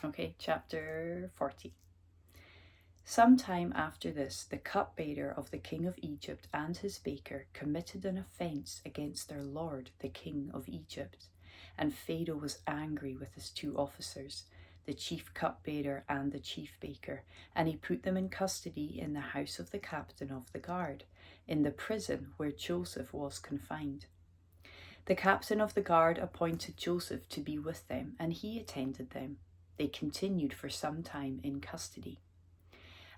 Okay, chapter 40. Some time after this, the cupbearer of the king of Egypt and his baker committed an offence against their lord, the king of Egypt. And Pharaoh was angry with his two officers, the chief cupbearer and the chief baker, and he put them in custody in the house of the captain of the guard, in the prison where Joseph was confined. The captain of the guard appointed Joseph to be with them, and he attended them. They continued for some time in custody.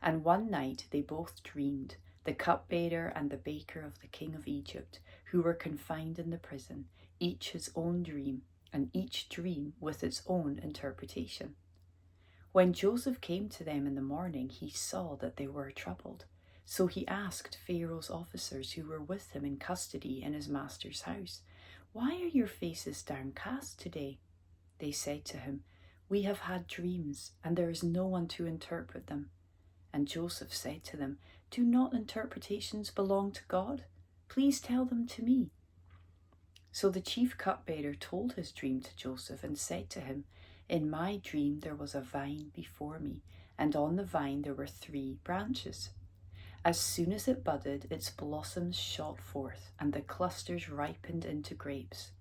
And one night they both dreamed, the cupbearer and the baker of the king of Egypt, who were confined in the prison, each his own dream, and each dream with its own interpretation. When Joseph came to them in the morning, he saw that they were troubled. So he asked Pharaoh's officers who were with him in custody in his master's house, "Why are your faces downcast today?" They said to him, "We have had dreams, and there is no one to interpret them." And Joseph said to them, "Do not interpretations belong to God? Please tell them to me." So the chief cupbearer told his dream to Joseph and said to him, "In my dream there was a vine before me, and on the vine there were 3 branches. As soon as it budded, its blossoms shot forth, and the clusters ripened into grapes.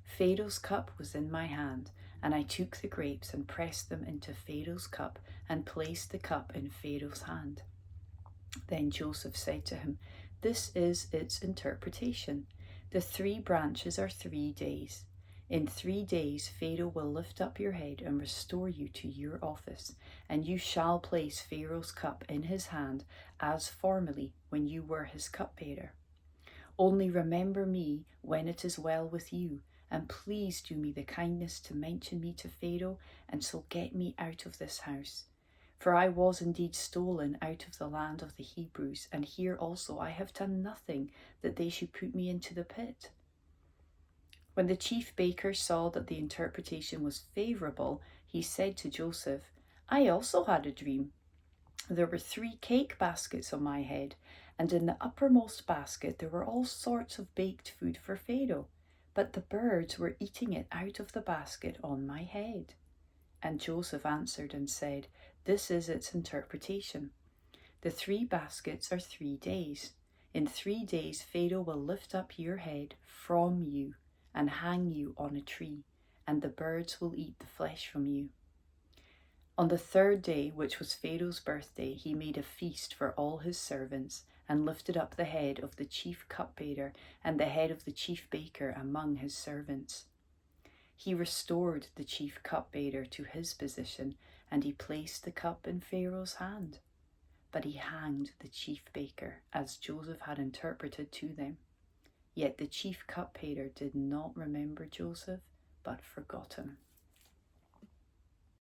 Pharaoh's cup was in my hand, and I took the grapes and pressed them into Pharaoh's cup and placed the cup in Pharaoh's hand." Then Joseph said to him, "This is its interpretation. The 3 branches are 3 days. In 3 days Pharaoh will lift up your head and restore you to your office, and you shall place Pharaoh's cup in his hand as formerly when you were his cupbearer. Only remember me when it is well with you, and please do me the kindness to mention me to Pharaoh, and so get me out of this house. For I was indeed stolen out of the land of the Hebrews, and here also I have done nothing that they should put me into the pit." When the chief baker saw that the interpretation was favourable, he said to Joseph, "I also had a dream. There were 3 cake baskets on my head, and in the uppermost basket there were all sorts of baked food for Pharaoh, but the birds were eating it out of the basket on my head." And Joseph answered and said, "This is its interpretation. The 3 baskets are 3 days. In 3 days Pharaoh will lift up your head from you and hang you on a tree, and the birds will eat the flesh from you." On the 3rd day, which was Pharaoh's birthday, he made a feast for all his servants, and lifted up the head of the chief cupbearer and the head of the chief baker among his servants. He restored the chief cupbearer to his position, and he placed the cup in Pharaoh's hand. But he hanged the chief baker, as Joseph had interpreted to them. Yet the chief cupbearer did not remember Joseph, but forgot him.